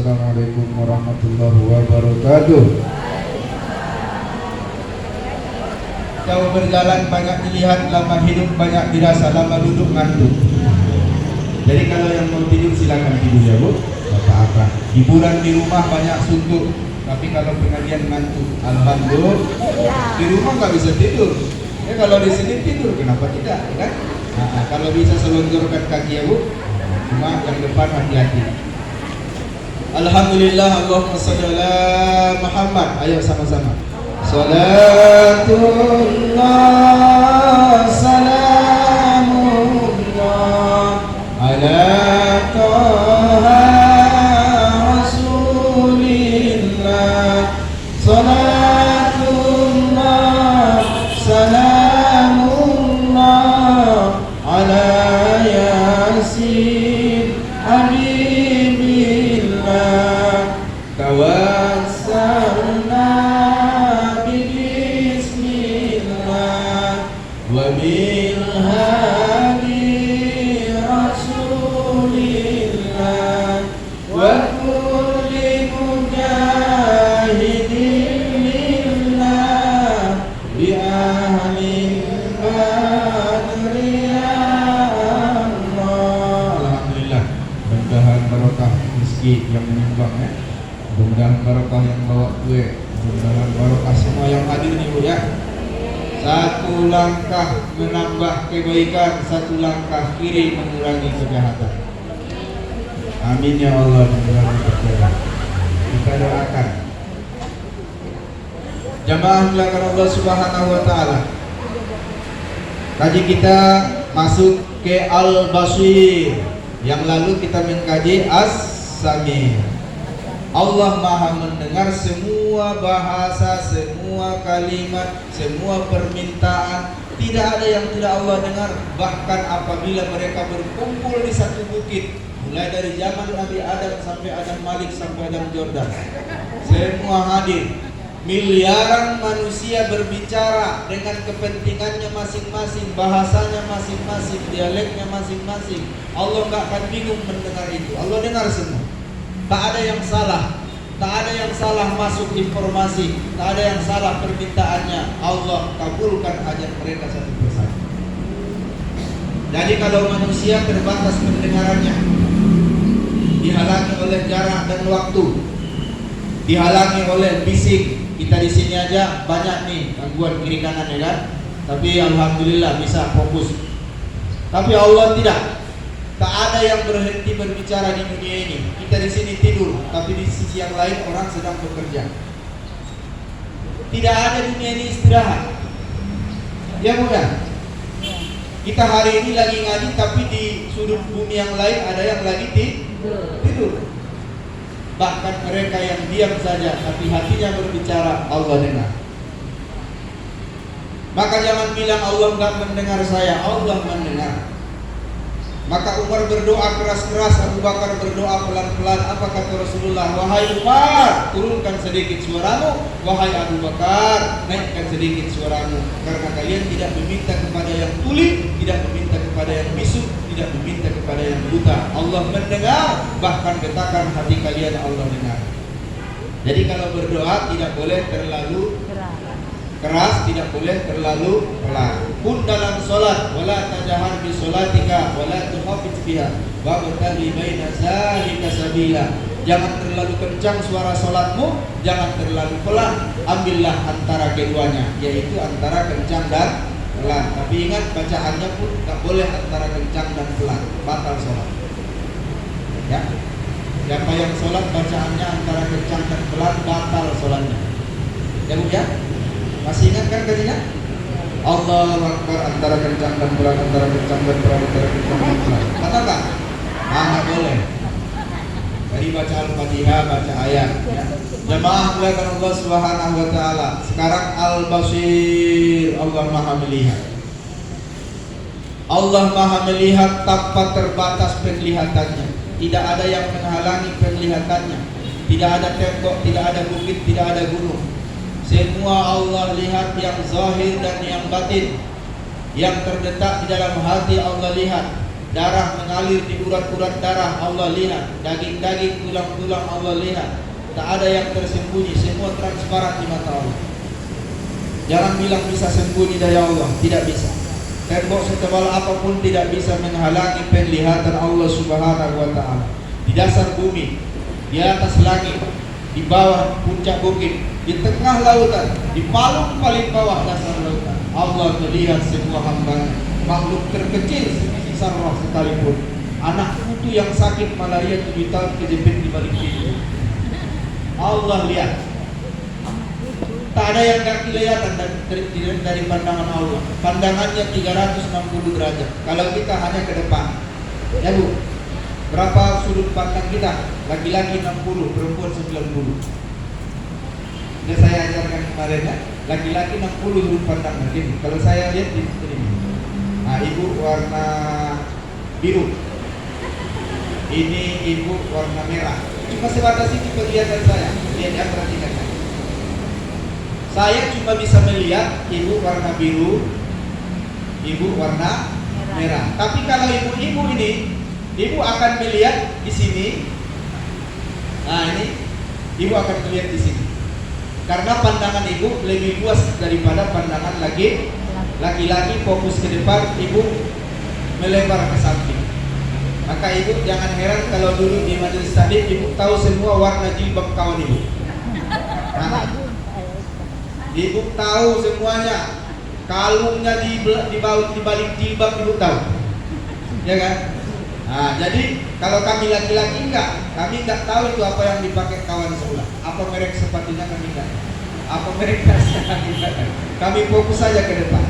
Assalamualaikum warahmatullahi wabarakatuh. Jauh berjalan banyak dilihat, lama hidup banyak dirasa, lama duduk ngantuk. Jadi kalau yang mau tidur silakan tidur ya Bu, apa-apa. Hiburan di rumah banyak suntuk, tapi kalau pengajian ngantuk, alhamdulillah. Di rumah nggak bisa tidur. Ya kalau di sini tidur, kenapa tidak? Kan? Nah, kalau bisa selonjorkan kaki ya Bu, cuma yang depan hati-hati. Alhamdulillah, Allahumma sholli ala Muhammad. Ayo sama-sama. Salatullah, salamullah ala Taha Rasulillah. Salatullah, salamullah ala Yasin Habibillah. Tawassalna wa bil hadi Rasulillah wa kulli mujahidin lillah bi ahli badri ya Allah. Alhamdulillah, mudah-mudahan barokah rezeki yang menyumbang ya. Mudah-mudahan barokah yang bawa kue, mudah-mudahan barokah semua yang hadir nih Bu ya. Satu langkah menambah kebaikan, satu langkah kiri mengurangi kejahatan. Amin ya Allah, mengurangi kejahatan. Kita doakan. Jamaah belakang Allah Subhanahu wa taala. Kaji kita masuk ke Al-Basir. Yang lalu kita mengkaji As-Sami'. Allah Maha mendengar semua bahasa, semua kalimat, semua permintaan. Tidak ada yang tidak Allah dengar. Bahkan apabila mereka berkumpul di satu bukit, mulai dari zaman Nabi Adam sampai Adam Malik sampai Adam Jordan, semua hadir. Miliaran manusia berbicara dengan kepentingannya masing-masing, bahasanya masing-masing, dialeknya masing-masing. Allah nggak akan bingung mendengar itu. Allah dengar semua. Tak ada yang salah, tak ada yang salah masuk informasi, tak ada yang salah permintaannya. Allah kabulkan hajat mereka satu persatu. Jadi kalau manusia terbatas pendengarannya, dihalangi oleh jarak dan waktu, dihalangi oleh bisik. Kita di sini aja banyak nih gangguan kiri kanan ya kan, tapi alhamdulillah bisa fokus. Tapi Allah tidak. Tak ada yang berhenti berbicara di dunia ini. Kita di sini tidur, tapi di sisi yang lain orang sedang bekerja. Tidak ada dunia ini istirahat. Ya bukan? Kita hari ini lagi ngaji, tapi di sudut bumi yang lain ada yang lagi tidur. Bahkan mereka yang diam saja, tapi hatinya berbicara, Allah dengar. Maka jangan bilang Allah enggak mendengar saya, Allah mendengar. Maka Umar berdoa keras-keras, Abu Bakar berdoa pelan-pelan. Apa kata Rasulullah? Wahai Umar, turunkan sedikit suaramu. Wahai Abu Bakar, naikkan sedikit suaramu. Karena kalian tidak meminta kepada yang tuli, tidak meminta kepada yang bisu, tidak meminta kepada yang buta. Allah mendengar, bahkan getakan hati kalian Allah dengar. Jadi kalau berdoa tidak boleh terlalu keras, tidak boleh terlalu pelan. Pun dalam solat, wala tajahar bi solatika, wala tukhafit biha, wa bataghi baina zalika sabila. Jangan terlalu kencang suara solatmu, jangan terlalu pelan. Ambillah antara keduanya, yaitu antara kencang dan pelan. Tapi ingat, bacaannya pun tak boleh antara kencang dan pelan, batal solat. Ya, siapa yang solat bacaannya antara kencang dan pelan, batal solatnya. Ya Bu ya. Masih ingat kan kajinya? Allahu Akbar antara kencang dan pelan, antara kencang dan pelan, antara kencang dan pelan. Kata enggak? Nggak boleh. Tadi baca Al-Fatihah, baca ayat ya. Jamaah mulakan Allah Subhanahu wa taala. Sekarang Al-Basir, Allah Maha melihat. Allah Maha melihat tanpa terbatas penglihatannya. Tidak ada yang menghalangi penglihatannya. Tidak ada tembok, tidak ada bukit, tidak ada gunung. Semua Allah lihat, yang zahir dan yang batin. Yang terdetak di dalam hati Allah lihat. Darah mengalir di urat-urat darah, Allah lihat. Daging-daging, tulang-tulang, Allah lihat. Tak ada yang tersembunyi, semua transparan di mata Allah. Jangan bilang bisa sembunyi dari Allah, tidak bisa. Tembok setebal apapun tidak bisa menghalangi penglihatan Allah Subhanahu wa Ta'ala. Di dasar bumi, di atas langit, di bawah puncak bukit, di tengah lautan, di palung paling bawah dasar lautan, Allah melihat semua hambanya. Makhluk terkecil sebiji sarrah sekalipun, anak putu yang sakit malaria 7 tahun kejepit di balik pintu, Allah lihat. Tak ada yang gak kelihatan dari pandangan Allah. Pandangannya 360 derajat. Kalau kita hanya ke depan, ya Bu, berapa sudut pandang kita? Laki-laki 60, perempuan 90. Sudah saya ajarkan kemarin ya. Laki-laki 60 sudut pandang. Begini. Kalau saya lihat di sini. Nah, ibu warna biru. Ini ibu warna merah. Cuma sebatas ini kelihatan saya. Lihat ya, perhatikan ya. Saya cuma bisa melihat ibu warna biru, ibu warna merah. Tapi kalau ibu-ibu ini, ibu akan melihat di sini. Nah, ini ibu akan melihat di sini. Karena pandangan ibu lebih luas daripada pandangan laki-laki fokus ke depan, ibu melebar ke samping. Maka ibu jangan heran kalau dulu di majelis tadi ibu tahu semua warna jilbab kawan ibu. Nah, ibu tahu semuanya. Kalungnya di balik jilbab ibu tahu. Ya kan? Nah, jadi kalau kami laki-laki kami enggak tahu itu apa yang dipakai kawan sebelah. Apa merek sepatunya kami enggak. Apa merek tasnya kami enggak. Kami fokus saja ke depan.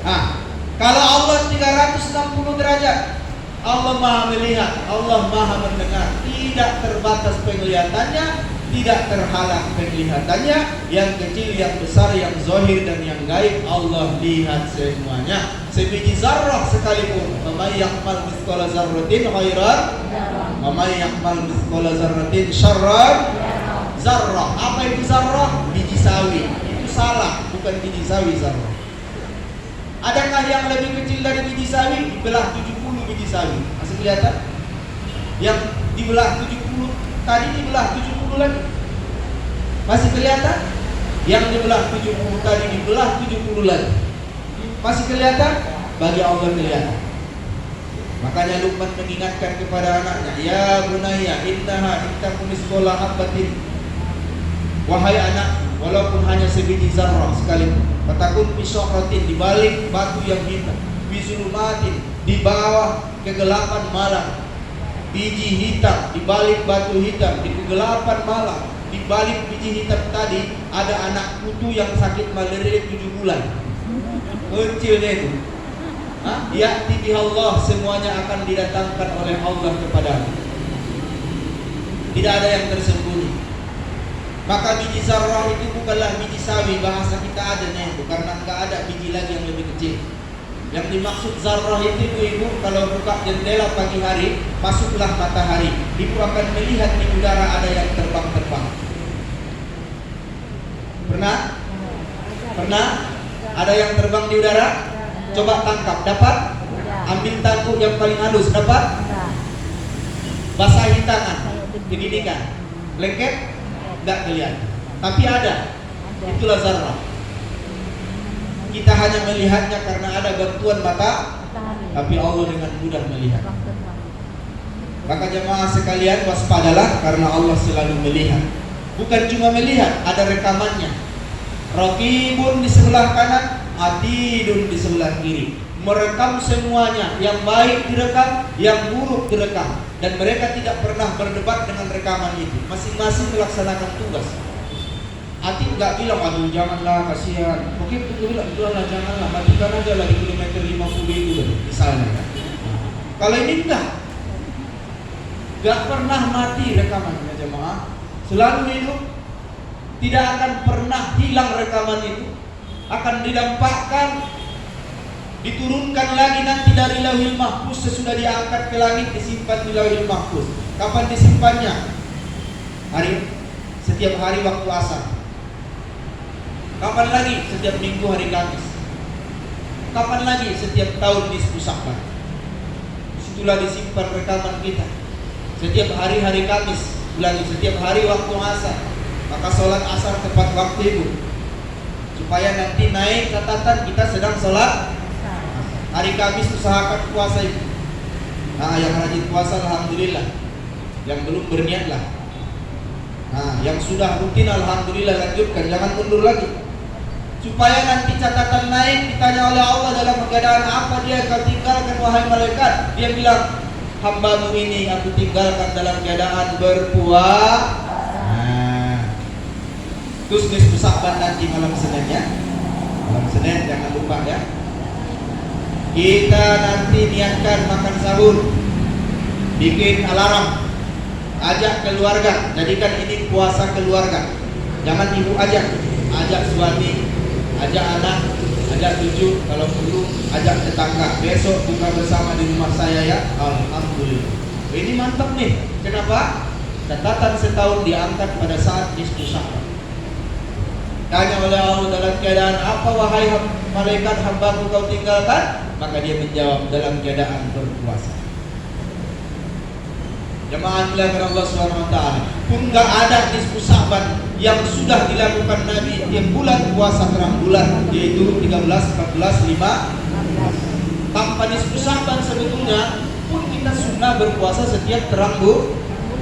Nah, kalau Allah 360 derajat, Allah Maha melihat, Allah Maha mendengar, tidak terbatas penglihatannya, tidak terhalang penglihatannya, yang kecil, yang besar, yang zahir dan yang gaib, Allah lihat semuanya. Sebiji zarrah sekalipun, "May ya'mal mithqala dzarratin khairan, wa may ya'mal mithqala dzarratin syarran." Zarrah, apa itu zarrah? Biji sawi. Itu salah, bukan biji sawi zarrah. Adakah yang lebih kecil dari biji sawi? Dibelah 70 biji sawi. Masih kelihatan? Yang dibelah 70 tadi dibelah 70 lagi. Masih kelihatan? Yang dibelah 70 tadi dibelah 70 lagi. Masih kelihatan? Bagi Allah kelihatan. Makanya Luqman mengingatkan kepada anaknya, "Ya bunayya, innaha intakum misqala habatin." Wahai anak, walaupun hanya sebiji zarrah sekalipun, fatakun bisyahratin, di balik batu yang hitam, bizulumatin, di bawah kegelapan malam. Biji hitam di balik batu hitam, di kegelapan malam, di balik biji hitam tadi ada anak putu yang sakit malaria 7 bulan. Kecilnya itu. Ya, tibi Allah, semuanya akan didatangkan oleh Allah kepadamu. Tidak ada yang tersembunyi. Maka biji zarrah itu bukanlah biji sawi, bahasa kita adanya itu, karena enggak ada biji lagi yang lebih kecil. Yang dimaksud zarrah itu ibu, kalau buka jendela pagi hari, masuklah matahari, ibu akan melihat di udara ada yang terbang-terbang. Pernah? Pernah? Ada yang terbang di udara? Coba tangkap, dapat? Ambil tangkuk yang paling halus, dapat? Basahi tangan, ginikan, lengket? Enggak kelihatan, tapi ada. Itulah zarrah. Kita hanya melihatnya karena ada bantuan mata, tapi Allah dengan mudah melihat. Maka jemaah sekalian, waspadalah karena Allah selalu melihat. Bukan cuma melihat, ada rekamannya. Raqibun di sebelah kanan, atidun di sebelah kiri. Merekam semuanya, yang baik direkam, yang buruk direkam. Dan mereka tidak pernah berdebat dengan rekaman itu. Masing-masing melaksanakan tugas. Ati enggak bilang, "Aduh janganlah, kasihan." Oke, itu bilang, "Udahlah janganlah, matikan aja lah di kilometer 50 itu," misalnya kan. Kalau ini enggak pernah mati rekamannya jemaah. Selalu hidup. Tidak akan pernah hilang rekaman itu. Akan didampakkan, diturunkan lagi nanti dari Lauhil Mahfuz sesudah diangkat ke langit, disimpan di Lauhil Mahfuz. Kapan disimpannya? Setiap hari waktu asar. Kapan lagi? Setiap minggu hari Kamis. Kapan lagi? Setiap tahun nisfu Sya'ban. Disitulah disimpan rekaman kita. Setiap hari-hari Kamis, ulangi, setiap hari waktu asar, maka sholat asar tepat waktu itu, supaya nanti naik catatan kita sedang sholat hari Kamis. Usahakan puasa itu. Nah, yang rajin puasa alhamdulillah, yang belum berniatlah. Nah, yang sudah rutin alhamdulillah lanjutkan, jangan mundur lagi. Supaya nanti catatan naik, ditanya oleh Allah dalam keadaan apa dia kau tinggalkan wahai malaikat. Dia bilang, hambamu ini aku tinggalkan dalam keadaan berpuasa. Nah, terus nisfu Sya'ban nanti malam Senin ya. Malam Senin jangan lupa ya. Kita nanti niatkan makan sahur, bikin alarm, ajak keluarga, jadikan ini puasa keluarga. Jangan ibu ajak suami, ajak anak, ajak cucu, kalau perlu ajak tetangga. Besok buka bersama di rumah saya ya. Alhamdulillah. Ini mantap nih. Kenapa? Catatan setahun diangkat pada saat nisfu Sya'ban. Tanya oleh Allah dalam keadaan apa wahai malaikat hambaku kau tinggalkan? Maka dia menjawab dalam keadaan berpuasa. Jemaah dimuliakan Allah SWT, pun gak ada nisfu Sya'ban yang sudah dilakukan Nabi tiap bulan puasa terang bulan, yaitu 13, 14, 15. Tanpa nisfu Sya'ban sebetulnya pun kita sunnah berpuasa setiap terang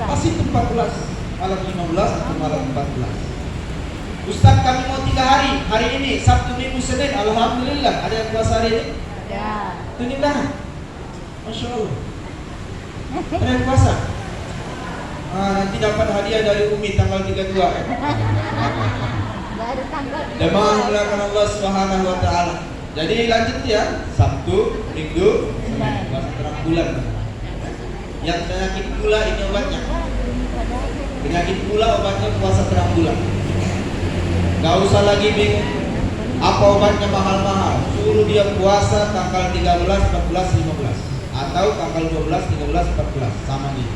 pasti 14, malam 15 atau malam 14. Ustaz, kami mau 3 hari, hari ini Sabtu, Minggu, Senin, alhamdulillah. Ada yang puasa hari ini? Ya. Tunjuklah. Masya Allah. Ada yang puasa? Nanti dapat hadiah dari Umi tanggal 32 ya. Baru tanggal. Jemaah dimuliakan Allah Subhanahu wa taala. Jadi lanjut ya, Sabtu, Minggu, Senin, puasa terang bulan. Yang penyakit gula ini obatnya. Penyakit gula obatnya puasa terang bulan. Gak usah lagi bingung apa obatnya mahal-mahal. Suruh dia puasa tanggal 13, 14, 15 atau tanggal 12, 13, 14 sama dia.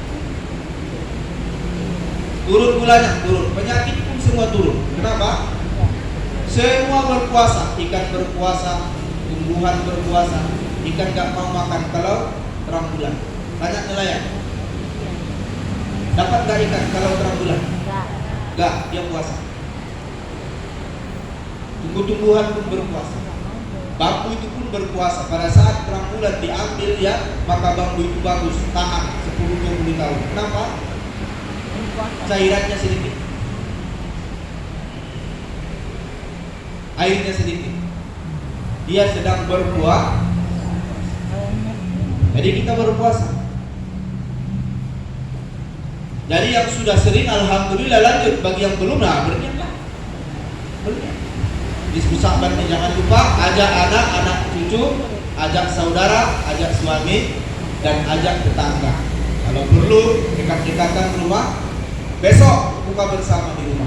Turun gulanya, turun. Penyakit pun semua turun. Kenapa? Semua berpuasa. Ikan berpuasa, tumbuhan berpuasa. Ikan gak mau makan kalau terang bulan. Tanya nelayan, dapat gak ikan kalau terang bulan? Gak, dia puasa. Tumbuh-tumbuhan pun berpuasa. Bambu itu pun berpuasa. Pada saat terang bulan diambil ya, maka bambu itu bagus, tahan 10-20 tahun. Kenapa? Cairannya sedikit, airnya sedikit. Dia sedang berpuasa. Jadi kita berpuasa. Jadi yang sudah sering alhamdulillah lanjut. Bagi yang belum, nah berniatlah. Berniat. Nisfu Sya'ban ini jangan lupa, ajak anak cucu, ajak saudara, ajak suami, dan ajak tetangga. Kalau perlu dekat-dekatan rumah, besok buka bersama di rumah.